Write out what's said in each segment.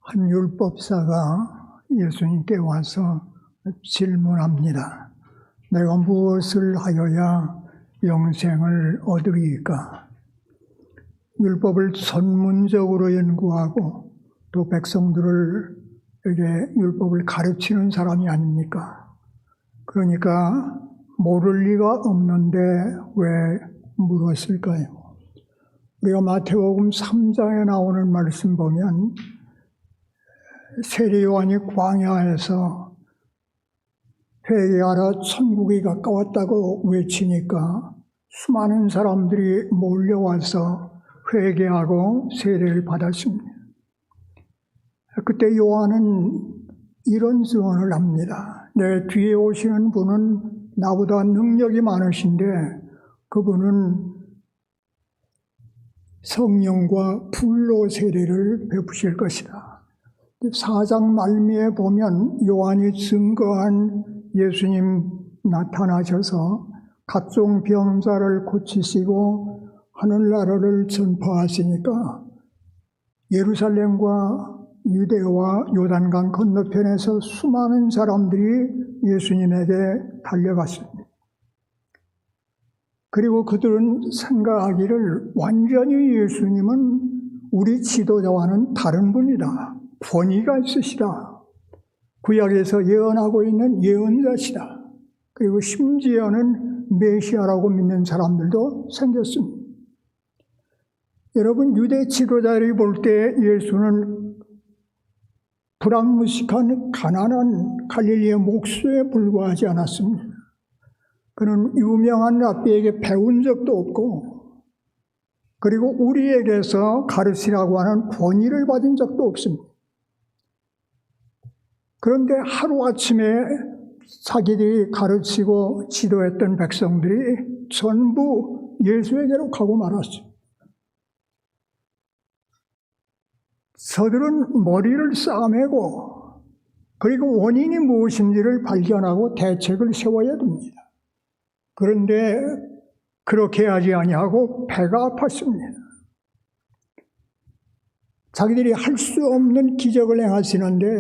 한 율법사가 예수님께 와서 질문합니다. 내가 무엇을 하여야 영생을 얻으리까? 율법을 전문적으로 연구하고 또 백성들에게 율법을 가르치는 사람이 아닙니까? 그러니까 모를 리가 없는데 왜 물었을까요? 우리가 마태복음 3장에 나오는 말씀 보면 세례 요한이 광야에서 회개하라 천국이 가까웠다고 외치니까 수많은 사람들이 몰려와서 회개하고 세례를 받았습니다. 그때 요한은 이런 증언을 합니다. 내 뒤에 오시는 분은 나보다 능력이 많으신데 그분은 성령과 불로 세례를 베푸실 것이다. 4장 말미에 보면 요한이 증거한 예수님 나타나셔서 각종 병자를 고치시고 하늘나라를 전파하시니까 예루살렘과 유대와 요단강 건너편에서 수많은 사람들이 예수님에게 달려갔습니다. 그리고 그들은 생각하기를 완전히 예수님은 우리 지도자와는 다른 분이다. 권위가 있으시다. 구약에서 예언하고 있는 예언자시다. 그리고 심지어는 메시아라고 믿는 사람들도 생겼습니다. 여러분, 유대 지도자들이 볼 때 예수는 불황무식한 가난한 갈릴리의 목수에 불과하지 않았습니다. 그는 유명한 랍비에게 배운 적도 없고 그리고 우리에게서 가르치라고 하는 권위를 받은 적도 없습니다. 그런데 하루아침에 자기들이 가르치고 지도했던 백성들이 전부 예수에게로 가고 말았어요. 저들은 머리를 싸매고 그리고 원인이 무엇인지를 발견하고 대책을 세워야 됩니다. 그런데 그렇게 하지 아니하고 배가 아팠습니다. 자기들이 할 수 없는 기적을 행하시는데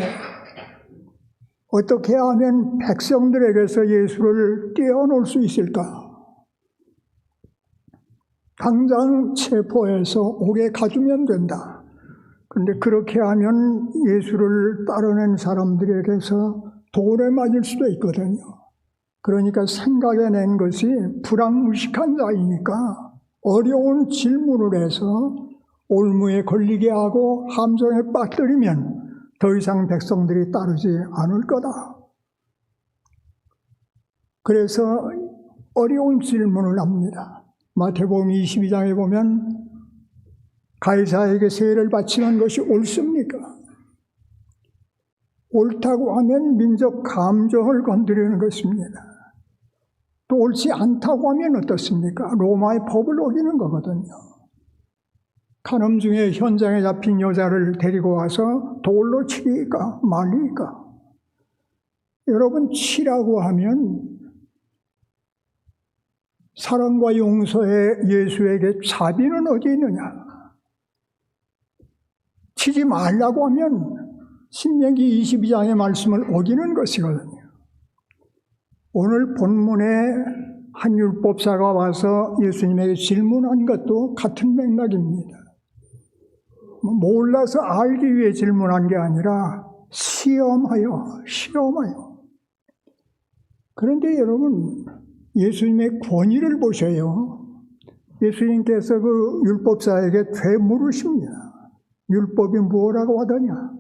어떻게 하면 백성들에게서 예수를 떼어놓을 수 있을까? 당장 체포해서 옥에 가두면 된다. 그런데 그렇게 하면 예수를 따르는 사람들에게서 돌에 맞을 수도 있거든요. 그러니까 생각해낸 것이 불황무식한 자이니까 어려운 질문을 해서 올무에 걸리게 하고 함정에 빠뜨리면 더 이상 백성들이 따르지 않을 거다. 그래서 어려운 질문을 합니다. 마태복음 22장에 보면 가이사에게 세례를 바치는 것이 옳습니까? 옳다고 하면 민족 감정을 건드리는 것입니다. 또 옳지 않다고 하면 어떻습니까? 로마의 법을 어기는 거거든요. 간음 중에 현장에 잡힌 여자를 데리고 와서 돌로 치리까 말리까? 여러분, 치라고 하면 사랑과 용서의 예수에게 자비는 어디 있느냐? 치지 말라고 하면 신명기 22장의 말씀을 어기는 것이거든요. 오늘 본문에 한 율법사가 와서 예수님에게 질문한 것도 같은 맥락입니다. 몰라서 알기 위해 질문한 게 아니라 시험하여. 그런데 여러분, 예수님의 권위를 보셔요. 예수님께서 그 율법사에게 되물으십니다. 율법이 무엇라고 하더냐?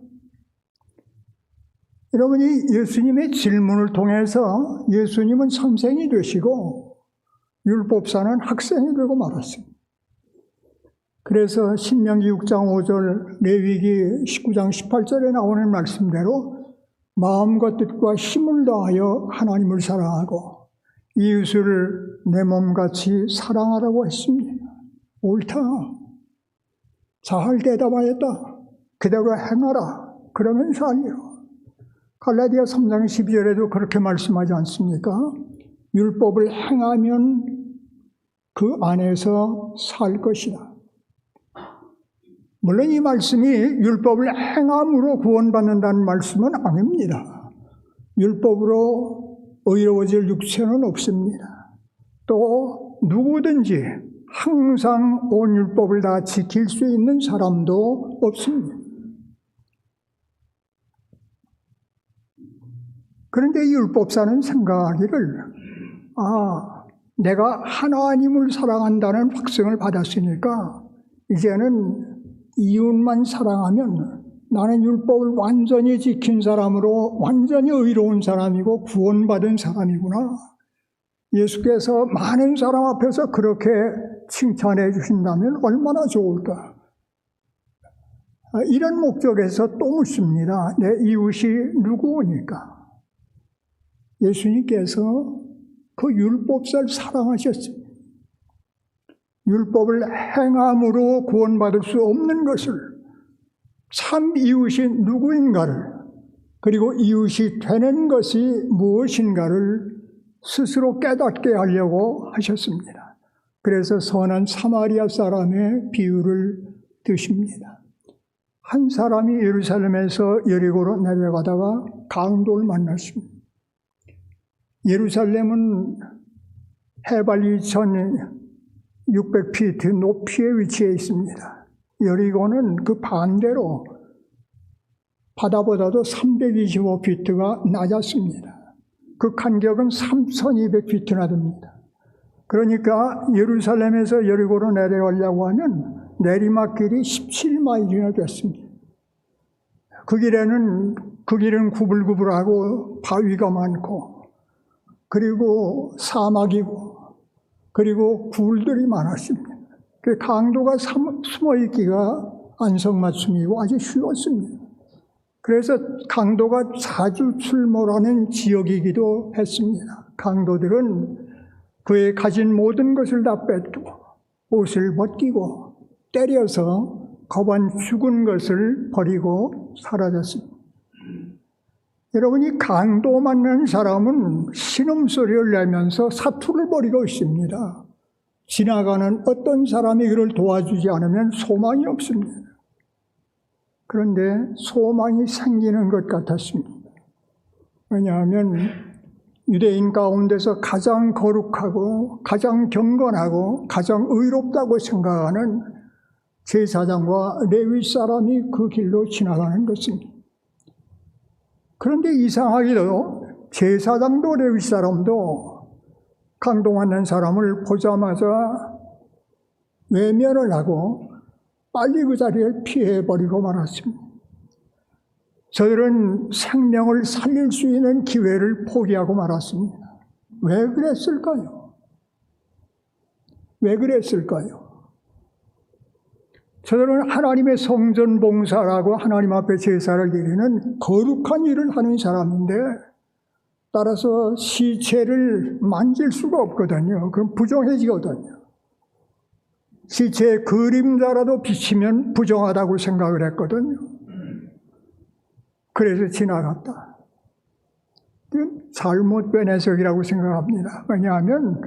여러분이 예수님의 질문을 통해서 예수님은 선생이 되시고 율법사는 학생이 되고 말았습니다. 그래서 신명기 6장 5절, 레위기 19장 18절에 나오는 말씀대로 마음과 뜻과 힘을 다하여 하나님을 사랑하고 이웃을 내 몸같이 사랑하라고 했습니다. 옳다. 잘 대답하였다. 그대로 행하라. 그러면 살리라. 갈라디아 3장 12절에도 그렇게 말씀하지 않습니까? 율법을 행하면 그 안에서 살 것이다. 물론 이 말씀이 율법을 행함으로 구원받는다는 말씀은 아닙니다. 율법으로 의로워질 육체는 없습니다. 또 누구든지 항상 온 율법을 다 지킬 수 있는 사람도 없습니다. 그런데 이 율법사는 생각하기를 내가 하나님을 사랑한다는 확증을 받았으니까 이제는 이웃만 사랑하면 나는 율법을 완전히 지킨 사람으로 완전히 의로운 사람이고 구원받은 사람이구나. 예수께서 많은 사람 앞에서 그렇게 칭찬해 주신다면 얼마나 좋을까. 이런 목적에서 또 묻습니다. 내 이웃이 누구니까? 예수님께서 그 율법사를 사랑하셨습니다. 율법을 행함으로 구원받을 수 없는 것을, 참 이웃이 누구인가를, 그리고 이웃이 되는 것이 무엇인가를 스스로 깨닫게 하려고 하셨습니다. 그래서 선한 사마리아 사람의 비유를 드십니다. 한 사람이 예루살렘에서 여리고로 내려가다가 강도를 만났습니다. 예루살렘은 해발 2600피트 높이에 위치해 있습니다. 여리고는 그 반대로 바다보다도 325피트가 낮았습니다. 그 간격은 3200피트나 됩니다. 그러니까 예루살렘에서 여리고로 내려가려고 하면 내리막길이 17마일이나 됐습니다. 그 길은 구불구불하고 바위가 많고 그리고 사막이고 그리고 굴들이 많았습니다. 그 강도가 숨어있기가 안성맞춤이고 아주 쉬웠습니다. 그래서 강도가 자주 출몰하는 지역이기도 했습니다. 강도들은 그의 가진 모든 것을 다 뺏기고 옷을 벗기고 때려서 거반 죽은 것을 버리고 사라졌습니다. 여러분이 강도 만난 사람은 신음소리를 내면서 사투를 벌이고 있습니다. 지나가는 어떤 사람이 그를 도와주지 않으면 소망이 없습니다. 그런데 소망이 생기는 것 같았습니다. 왜냐하면 유대인 가운데서 가장 거룩하고 가장 경건하고 가장 의롭다고 생각하는 제사장과 레위 사람이 그 길로 지나가는 것입니다. 그런데 이상하게도 제사장도 레위 사람도 강도 만난 사람을 보자마자 외면을 하고 빨리 그 자리를 피해버리고 말았습니다. 저들은 생명을 살릴 수 있는 기회를 포기하고 말았습니다. 왜 그랬을까요? 왜 그랬을까요? 저들은 하나님의 성전 봉사라고 하나님 앞에 제사를 드리는 거룩한 일을 하는 사람인데 따라서 시체를 만질 수가 없거든요. 그럼 부정해지거든요. 시체의 그림자라도 비치면 부정하다고 생각을 했거든요. 그래서 지나갔다. 잘못된 해석이라고 생각합니다. 왜냐하면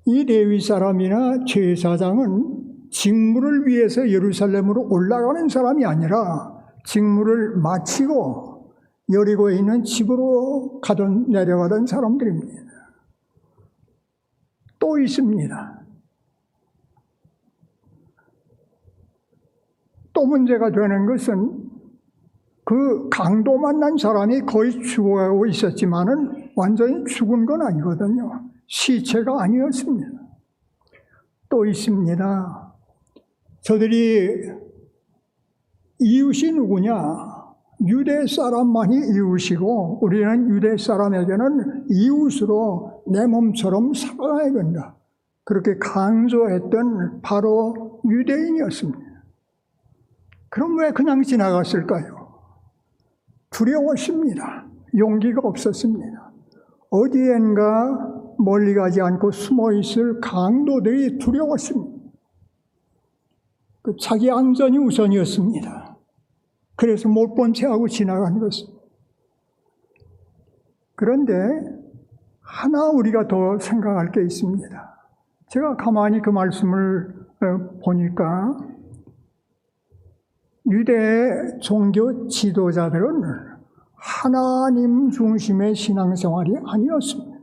이 레위 사람이나 제사장은 직무를 위해서 예루살렘으로 올라가는 사람이 아니라 직무를 마치고 여리고에 있는 집으로 내려가던 사람들입니다. 또 있습니다. 또 문제가 되는 것은 그 강도 만난 사람이 거의 죽어가고 있었지만은 완전히 죽은 건 아니거든요. 시체가 아니었습니다. 또 있습니다. 저들이 이웃이 누구냐? 유대 사람만이 이웃이고 우리는 유대 사람에게는 이웃으로 내 몸처럼 살아야 된다. 그렇게 강조했던 바로 유대인이었습니다. 그럼 왜 그냥 지나갔을까요? 두려웠습니다. 용기가 없었습니다. 어디엔가 멀리 가지 않고 숨어있을 강도들이 두려웠습니다. 자기 안전이 우선이었습니다. 그래서 못 본 채하고 지나간 것입니다. 그런데 하나 우리가 더 생각할 게 있습니다. 제가 가만히 그 말씀을 보니까 유대 종교 지도자들은 하나님 중심의 신앙생활이 아니었습니다.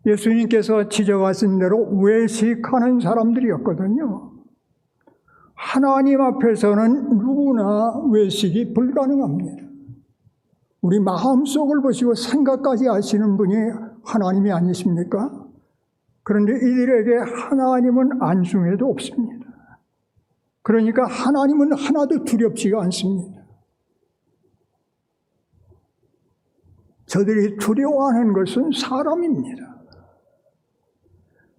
예수님께서 지적하신 대로 외식하는 사람들이었거든요. 하나님 앞에서는 누구나 외식이 불가능합니다. 우리 마음속을 보시고 생각까지 아시는 분이 하나님이 아니십니까? 그런데 이들에게 하나님은 안중에도 없습니다. 그러니까 하나님은 하나도 두렵지가 않습니다. 저들이 두려워하는 것은 사람입니다.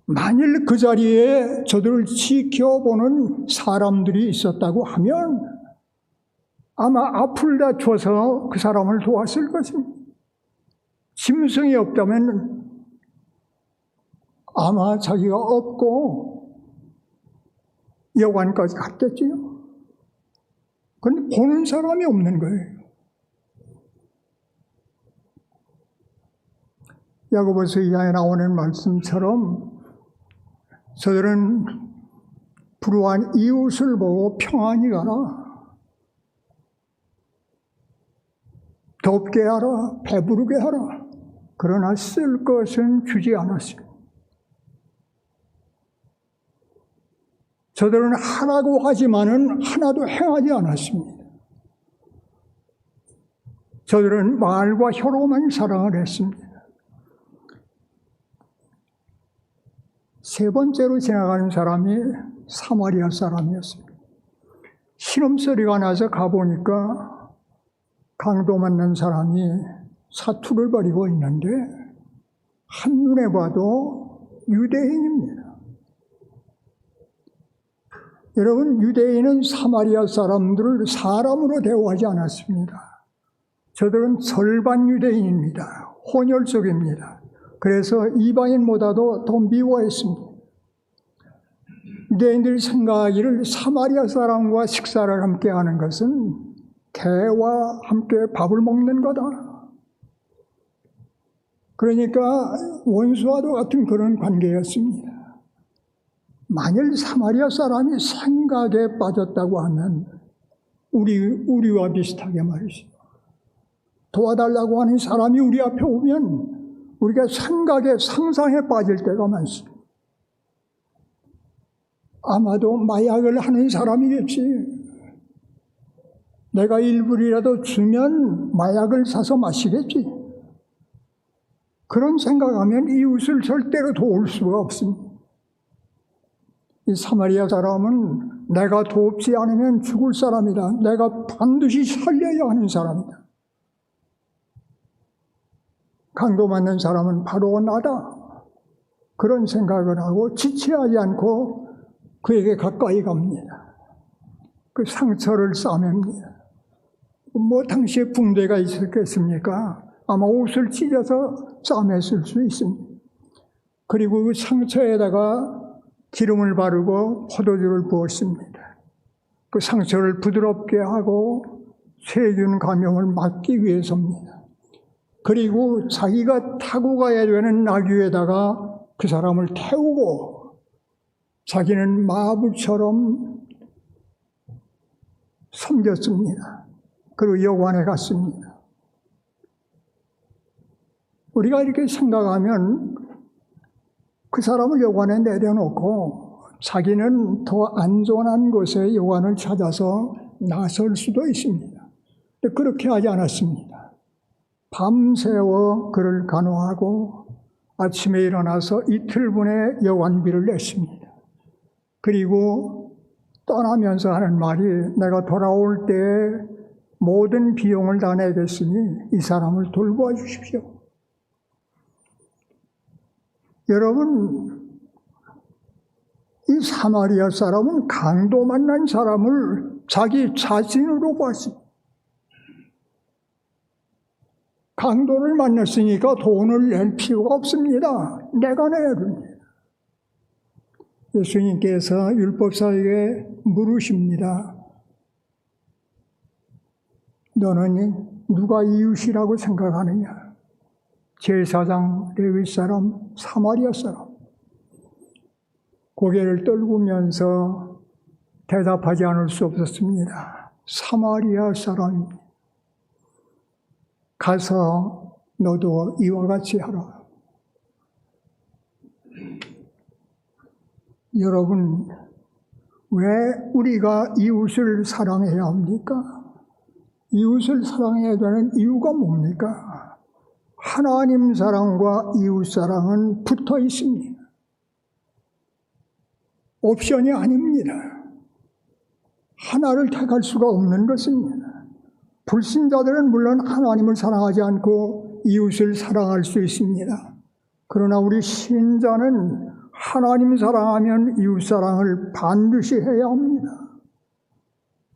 만일 그 자리에 저들을 지켜보는 사람들이 있었다고 하면 아마 앞을 다쳐서 그 사람을 도왔을 것입니다. 짐승이 없다면 아마 자기가 없고 여관까지 갔겠지요. 그런데 보는 사람이 없는 거예요. 야고보서 2장에 나오는 말씀처럼 저들은 불우한 이웃을 보고 평안히 가라, 덥게 하라, 배부르게 하라. 그러나 쓸 것은 주지 않았어요. 저들은 하라고 하지만은 하나도 행하지 않았습니다. 저들은 말과 혀로만 사랑을 했습니다. 세 번째로 지나가는 사람이 사마리아 사람이었습니다. 신음소리가 나서 가보니까 강도 맞는 사람이 사투를 벌이고 있는데 한눈에 봐도 유대인입니다. 여러분, 유대인은 사마리아 사람들을 사람으로 대우하지 않았습니다. 저들은 절반 유대인입니다. 혼혈족입니다. 그래서 이방인보다도 더 미워했습니다. 유대인들이 생각하기를 사마리아 사람과 식사를 함께 하는 것은 개와 함께 밥을 먹는 거다. 그러니까 원수와도 같은 그런 관계였습니다. 만일 사마리아 사람이 생각에 빠졌다고 하면 우리와 비슷하게 말이죠. 도와달라고 하는 사람이 우리 앞에 오면 우리가 생각에, 상상에 빠질 때가 많습니다. 아마도 마약을 하는 사람이겠지. 내가 일불이라도 주면 마약을 사서 마시겠지. 그런 생각하면 이웃을 절대로 도울 수가 없습니다. 이 사마리아 사람은 내가 돕지 않으면 죽을 사람이다. 내가 반드시 살려야 하는 사람이다. 강도 맞는 사람은 바로 나다. 그런 생각을 하고 지체하지 않고 그에게 가까이 갑니다. 그 상처를 싸맵니다. 뭐 당시에 붕대가 있었겠습니까? 아마 옷을 찢어서 싸맸을 수 있습니다. 그리고 그 상처에다가 기름을 바르고 포도주를 부었습니다. 그 상처를 부드럽게 하고 세균 감염을 막기 위해서입니다. 그리고 자기가 타고 가야 되는 나귀에다가 그 사람을 태우고 자기는 마부처럼 섬겼습니다. 그리고 여관에 갔습니다. 우리가 이렇게 생각하면 그 사람을 여관에 내려놓고 자기는 더 안전한 곳에 여관을 찾아서 나설 수도 있습니다. 근데 그렇게 하지 않았습니다. 밤새워 그를 간호하고 아침에 일어나서 이틀분의 여관비를 냈습니다. 그리고 떠나면서 하는 말이 내가 돌아올 때 모든 비용을 다 내겠으니 이 사람을 돌보아 주십시오. 여러분, 이 사마리아 사람은 강도 만난 사람을 자기 자신으로 봤습니다. 강도를 만났으니까 돈을 낼 필요가 없습니다. 내가 내야 됩니다. 예수님께서 율법사에게 물으십니다. 너는 누가 이웃이라고 생각하느냐? 제사장, 레위 사람, 사마리아 사람. 고개를 떨구면서 대답하지 않을 수 없었습니다. 사마리아 사람이 가서 너도 이와 같이 하라. 여러분, 왜 우리가 이웃을 사랑해야 합니까? 이웃을 사랑해야 되는 이유가 뭡니까? 하나님 사랑과 이웃 사랑은 붙어 있습니다. 옵션이 아닙니다. 하나를 택할 수가 없는 것입니다. 불신자들은 물론 하나님을 사랑하지 않고 이웃을 사랑할 수 있습니다. 그러나 우리 신자는 하나님 사랑하면 이웃 사랑을 반드시 해야 합니다.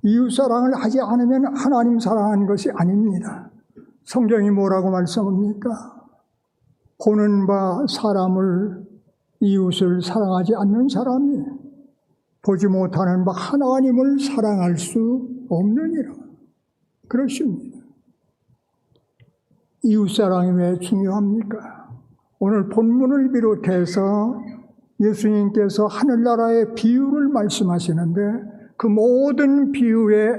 이웃 사랑을 하지 않으면 하나님 사랑하는 것이 아닙니다. 성경이 뭐라고 말씀합니까? 보는 바 사람을 이웃을 사랑하지 않는 사람이 보지 못하는 바 하나님을 사랑할 수 없느니라. 그렇습니다. 이웃 사랑이 왜 중요합니까? 오늘 본문을 비롯해서 예수님께서 하늘나라의 비유를 말씀하시는데 그 모든 비유의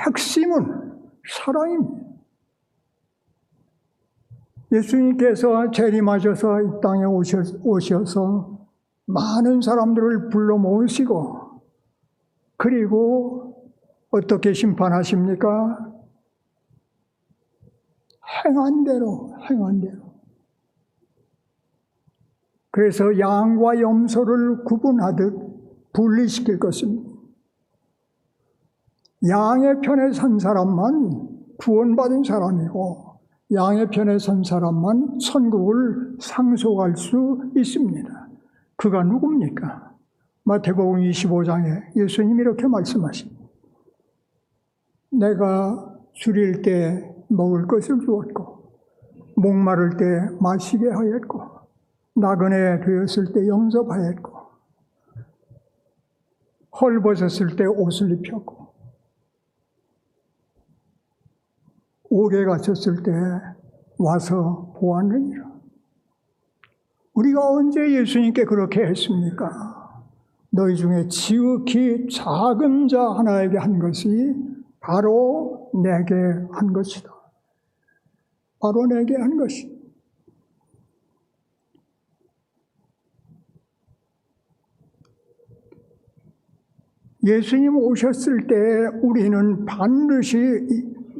핵심은 사랑입니다. 예수님께서 재림하셔서 이 땅에 오셔서 많은 사람들을 불러 모으시고 그리고 어떻게 심판하십니까? 행한 대로. 그래서 양과 염소를 구분하듯 분리시킬 것입니다. 양의 편에 선 사람만 구원받은 사람이고 양의 편에 선 사람만 천국을 상속할 수 있습니다. 그가 누굽니까? 마태복음 25장에 예수님이 이렇게 말씀하십니다. 내가 줄일 때 먹을 것을 주었고 목마를 때 마시게 하였고 나그네 되었을 때 영접하였고 헐벗었을 때 옷을 입혔고 옥에 갇혔을 때 와서 보았느니라. 우리가 언제 예수님께 그렇게 했습니까? 너희 중에 지극히 작은 자 하나에게 한 것이 바로 내게 한 것이다. 바로 내게 한 것이다. 예수님 오셨을 때 우리는 반드시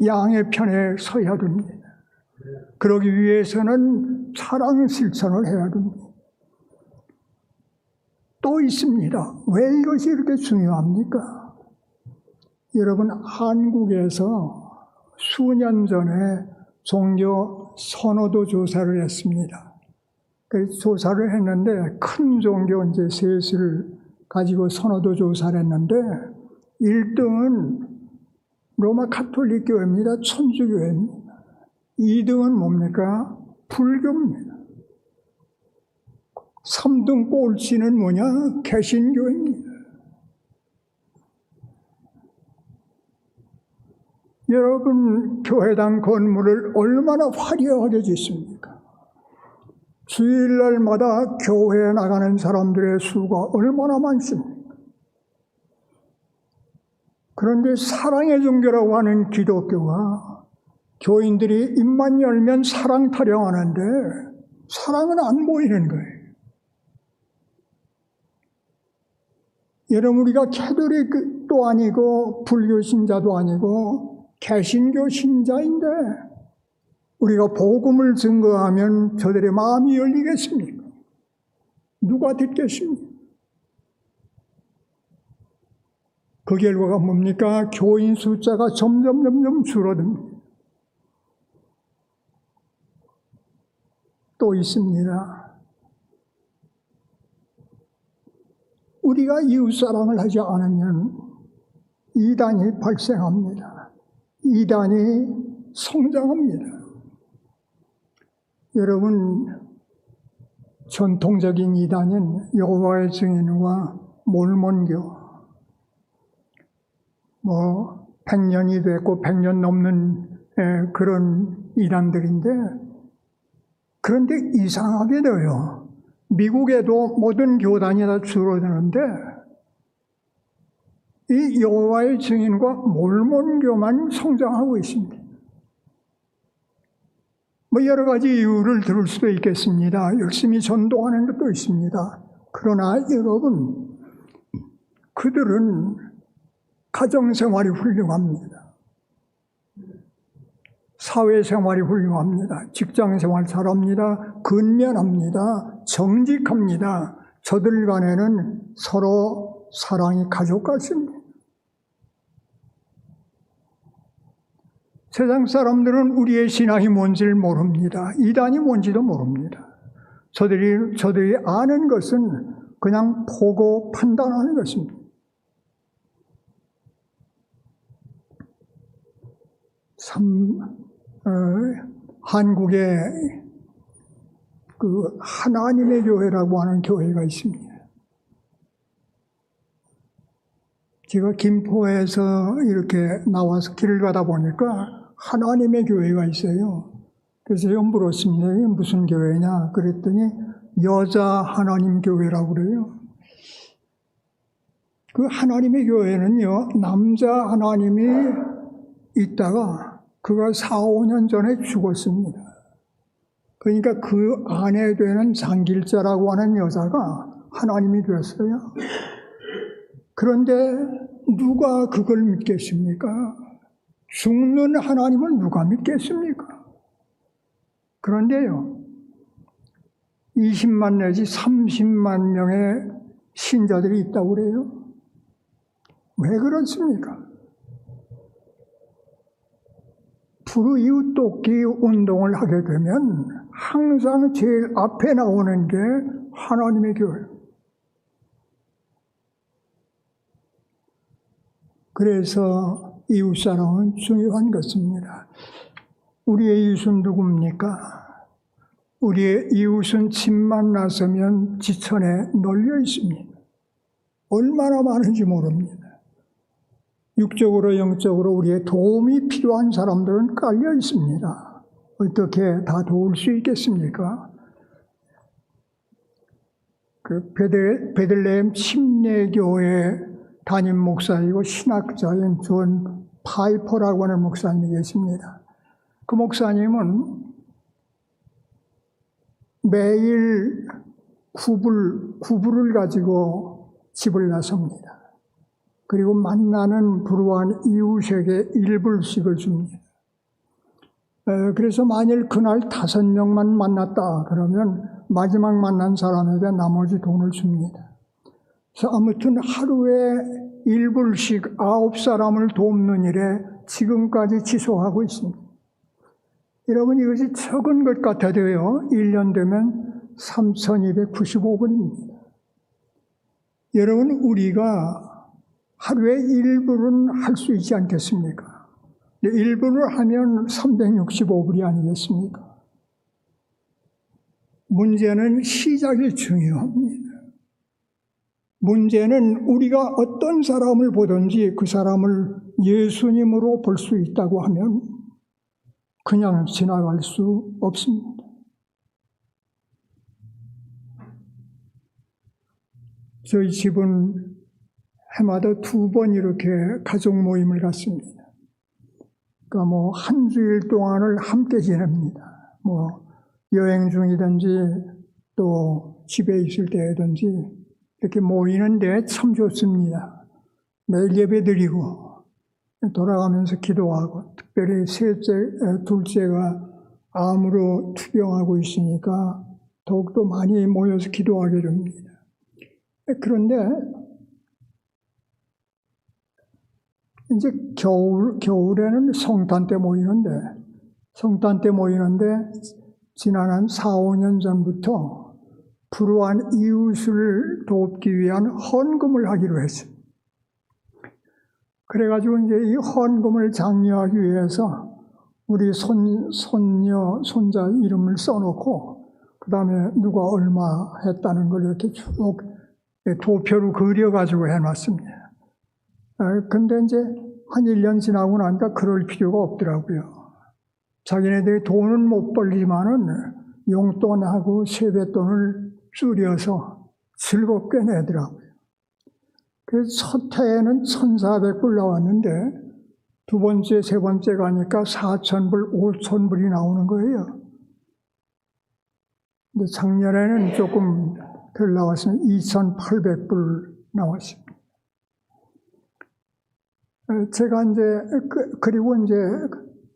양의 편에 서야 됩니다. 그러기 위해서는 사랑 실천을 해야 됩니다. 또 있습니다. 왜 이것이 이렇게 중요합니까? 여러분, 한국에서 수년 전에 종교 선호도 조사를 했습니다. 그 조사를 했는데 큰 종교 이제 셋을 가지고 선호도 조사를 했는데 1등은 로마 가톨릭 교회입니다. 천주교회입니다. 2등은 뭡니까? 불교입니다. 3등 꼴찌는 뭐냐? 개신교입니다. 여러분, 교회당 건물을 얼마나 화려하게 짓습니까? 주일날마다 교회에 나가는 사람들의 수가 얼마나 많습니까? 그런데 사랑의 종교라고 하는 기독교가 교인들이 입만 열면 사랑 타령하는데 사랑은 안 보이는 거예요. 여러분, 우리가 캐톨릭도 아니고 불교 신자도 아니고 개신교 신자인데 우리가 복음을 증거하면 저들의 마음이 열리겠습니까? 누가 듣겠습니까? 그 결과가 뭡니까? 교인 숫자가 점점 줄어듭니다. 또 있습니다. 우리가 이웃사랑을 하지 않으면 이단이 발생합니다. 이단이 성장합니다. 여러분, 전통적인 이단인 여호와의 증인과 몰몬교 100년이 됐고 100년 넘는 그런 이단들인데 그런데 이상하게도요. 미국에도 모든 교단이 다 줄어드는데 이 여호와의 증인과 몰몬교만 성장하고 있습니다. 뭐 여러 가지 이유를 들을 수도 있겠습니다. 열심히 전도하는 것도 있습니다. 그러나 여러분, 그들은 가정생활이 훌륭합니다. 사회생활이 훌륭합니다. 직장생활 잘합니다. 근면합니다. 정직합니다. 저들 간에는 서로 사랑이 가족 같습니다. 세상 사람들은 우리의 신앙이 뭔지를 모릅니다. 이단이 뭔지도 모릅니다. 저들이 아는 것은 그냥 보고 판단하는 것입니다. 한국에 그 하나님의 교회라고 하는 교회가 있습니다. 제가 김포에서 이렇게 나와서 길을 가다 보니까 하나님의 교회가 있어요. 그래서 제가 물었습니다. 이게 무슨 교회냐? 그랬더니 여자 하나님 교회라고 그래요. 그 하나님의 교회는요, 남자 하나님이 있다가 그가 4, 5년 전에 죽었습니다. 그러니까 그 아내 되는 장길자라고 하는 여자가 하나님이 되었어요. 그런데 누가 그걸 믿겠습니까? 죽는 하나님을 누가 믿겠습니까? 그런데요, 20만 내지 30만 명의 신자들이 있다고 그래요. 왜 그렇습니까? 불의웃 돕기 운동을 하게 되면 항상 제일 앞에 나오는 게 하나님의 교회. 그래서 이웃사랑은 중요한 것입니다. 우리의 이웃은 누굽니까? 우리의 이웃은 집만 나서면 지천에 널려 있습니다. 얼마나 많은지 모릅니다. 육적으로 영적으로 우리의 도움이 필요한 사람들은 깔려 있습니다. 어떻게 다 도울 수 있겠습니까? 그 베들레헴 침례교회 담임 목사이고 신학자인 존 파이퍼라고 하는 목사님이 계십니다. 그 목사님은 매일 구불을 가지고 집을 나섭니다. 그리고 만나는 불우한 이웃에게 1불씩을 줍니다. 그래서 만일 그날 5명만 만났다 그러면 마지막 만난 사람에게 나머지 돈을 줍니다. 그래서 아무튼 하루에 1불씩 9사람을 돕는 일에 지금까지 지속하고 있습니다. 여러분, 이것이 적은 것 같아도요, 1년 되면 3,295불입니다. 여러분, 우리가 하루에 1불은 할 수 있지 않겠습니까? 1불을 하면 365불이 아니겠습니까? 문제는 시작이 중요합니다. 문제는 우리가 어떤 사람을 보든지 그 사람을 예수님으로 볼 수 있다고 하면 그냥 지나갈 수 없습니다. 저희 집은 해마다 2번 이렇게 가족 모임을 갖습니다. 그러니까 한 주일 동안을 함께 지냅니다. 여행 중이든지 또 집에 있을 때든지 이렇게 모이는데 참 좋습니다. 매일 예배 드리고 돌아가면서 기도하고, 특별히 둘째가 암으로 투병하고 있으니까 더욱더 많이 모여서 기도하게 됩니다. 그런데 이제 겨울에는 성탄 때 모이는데 지난 한 4, 5년 전부터 불우한 이웃을 돕기 위한 헌금을 하기로 했어요. 그래가지고 이제 이 헌금을 장려하기 위해서 우리 손녀, 손자 이름을 써놓고 그 다음에 누가 얼마 했다는 걸 이렇게 쭉 도표로 그려가지고 해놨습니다. 근데 이제 한 1년 지나고 나니까 그럴 필요가 없더라고요. 자기네들이 돈은 못 벌지만은 용돈하고 세뱃돈을 줄여서 즐겁게 내더라고요. 그래서 첫 해에는 1,400불 나왔는데 두 번째, 세 번째 가니까 4,000불, 5,000불이 나오는 거예요. 근데 작년에는 조금 덜 나왔으면 2,800불 나왔습니다. 제가 이제, 그리고 이제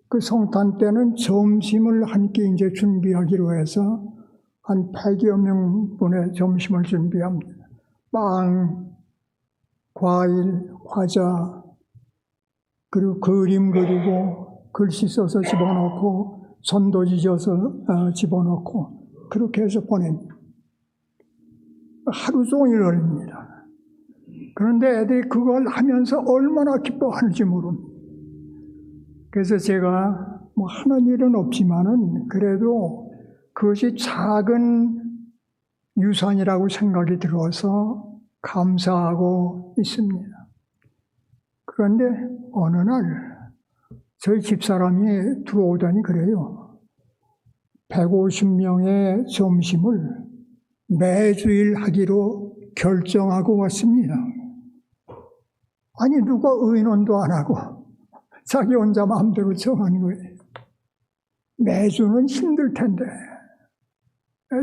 그 성탄 때는 점심을 함께 이제 준비하기로 해서 한 100여 명분의 점심을 준비합니다. 빵, 과일, 과자, 그리고 그림 그리고 글씨 써서 집어넣고 선도지 져서 집어넣고 그렇게 해서 보냅니다. 하루 종일 걸립니다. 그런데 애들이 그걸 하면서 얼마나 기뻐하는지 모릅니다. 그래서 제가 뭐 하는 일은 없지만은 그래도 그것이 작은 유산이라고 생각이 들어서 감사하고 있습니다. 그런데 어느 날 저희 집사람이 들어오더니 그래요. 150명의 점심을 매주일 하기로 결정하고 왔습니다. 아니 누가 의논도 안 하고 자기 혼자 마음대로 정하는 거예요. 매주는 힘들 텐데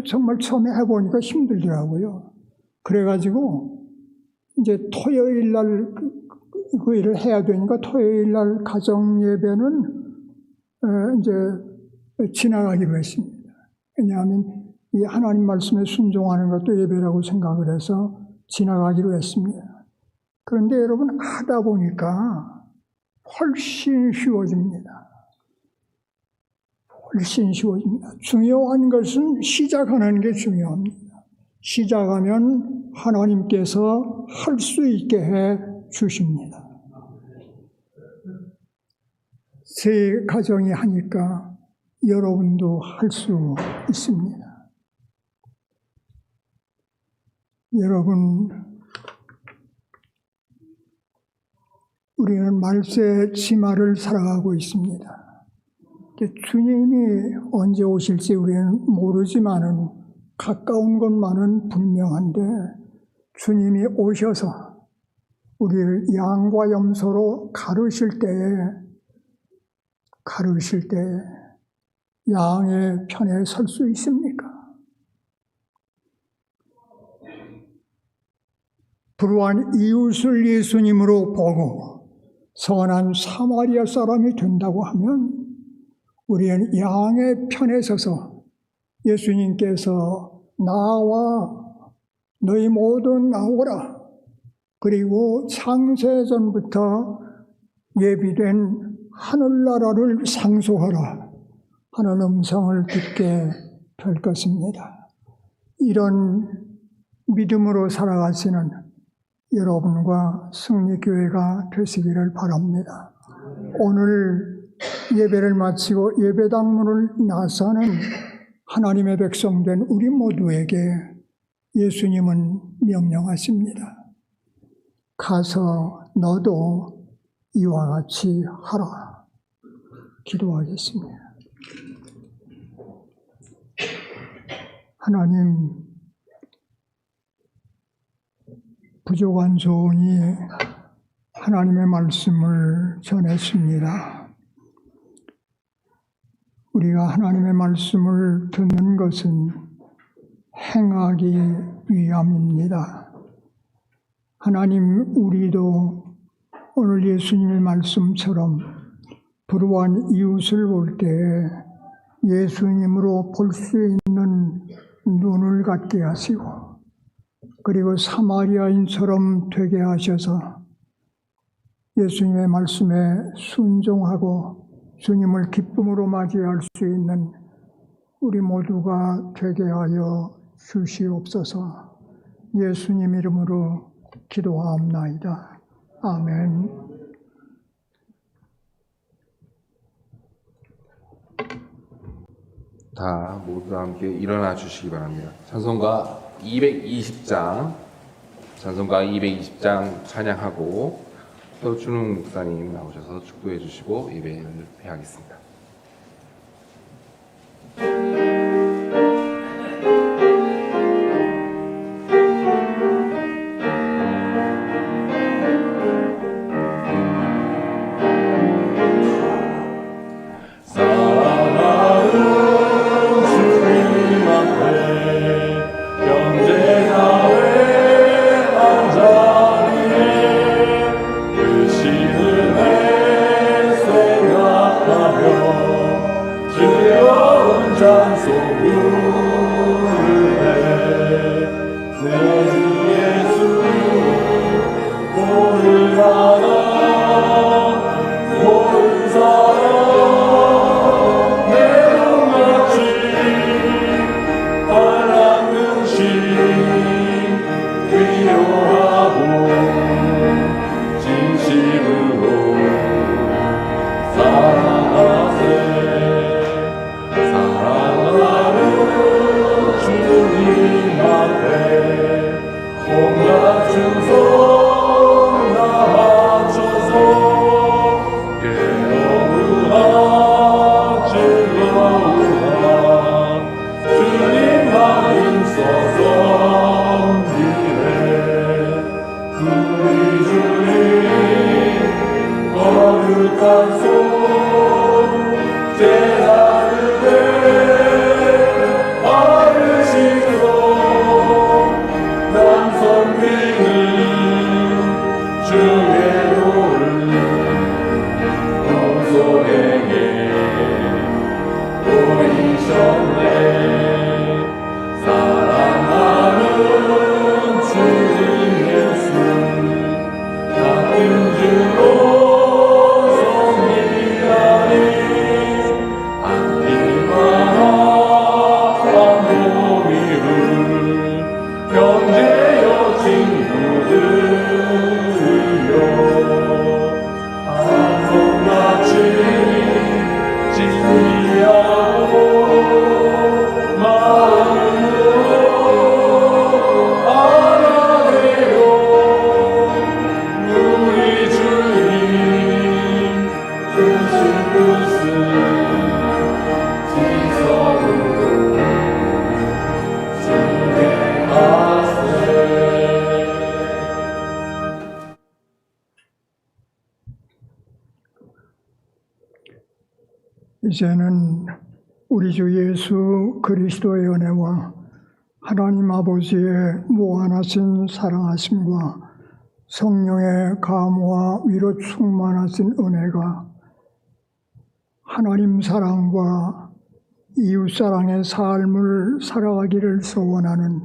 정말 처음에 해보니까 힘들더라고요. 그래가지고 이제 토요일 날 그 일을 해야 되니까 토요일 날 가정 예배는 이제 지나가기로 했습니다. 왜냐하면 이 하나님 말씀에 순종하는 것도 예배라고 생각을 해서 지나가기로 했습니다. 그런데 여러분 하다 보니까 훨씬 쉬워집니다. 훨씬 쉬워집니다. 중요한 것은 시작하는 게 중요합니다. 시작하면 하나님께서 할 수 있게 해 주십니다. 새 가정이 하니까 여러분도 할 수 있습니다. 여러분, 우리는 말세 치마를 살아가고 있습니다. 주님이 언제 오실지 우리는 모르지만은 가까운 것만은 분명한데 주님이 오셔서 우리를 양과 염소로 가르실 때에 양의 편에 설 수 있습니까? 불우한 이웃을 예수님으로 보고 선한 사마리아 사람이 된다고 하면 우리는 양의 편에 서서 예수님께서 나와 너희 모두 나오라. 그리고 창세전부터 예비된 하늘나라를 상속하라 하는 음성을 듣게 될 것입니다. 이런 믿음으로 살아가시는 여러분과 승리교회가 되시기를 바랍니다. 오늘 예배를 마치고 예배당 문을 나서는 하나님의 백성된 우리 모두에게 예수님은 명령하십니다. 가서 너도 이와 같이 하라. 기도하겠습니다. 하나님, 부족한 종이 하나님의 말씀을 전했습니다. 우리가 하나님의 말씀을 듣는 것은 행하기 위함입니다. 하나님, 우리도 오늘 예수님의 말씀처럼 불우한 이웃을 볼 때에 예수님으로 볼 수 있는 눈을 갖게 하시고 그리고 사마리아인처럼 되게 하셔서 예수님의 말씀에 순종하고 주님을 기쁨으로 맞이할 수 있는 우리 모두가 되게 하여 주시옵소서. 예수님 이름으로 기도하옵나이다. 아멘. 다 모두 함께 일어나 주시기 바랍니다. 찬송가 220장 찬양하고 또 준웅 목사님 나오셔서 축도해 주시고 예배를 해야겠습니다. 이제는 우리 주 예수 그리스도의 은혜와 하나님 아버지의 무한하신 사랑하심과 성령의 감화와 위로 충만하신 은혜가 하나님 사랑과 이웃 사랑의 삶을 살아가기를 소원하는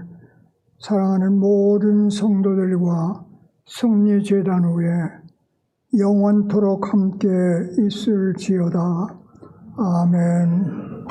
사랑하는 모든 성도들과 승리제단 후에 영원토록 함께 있을지어다. 아멘.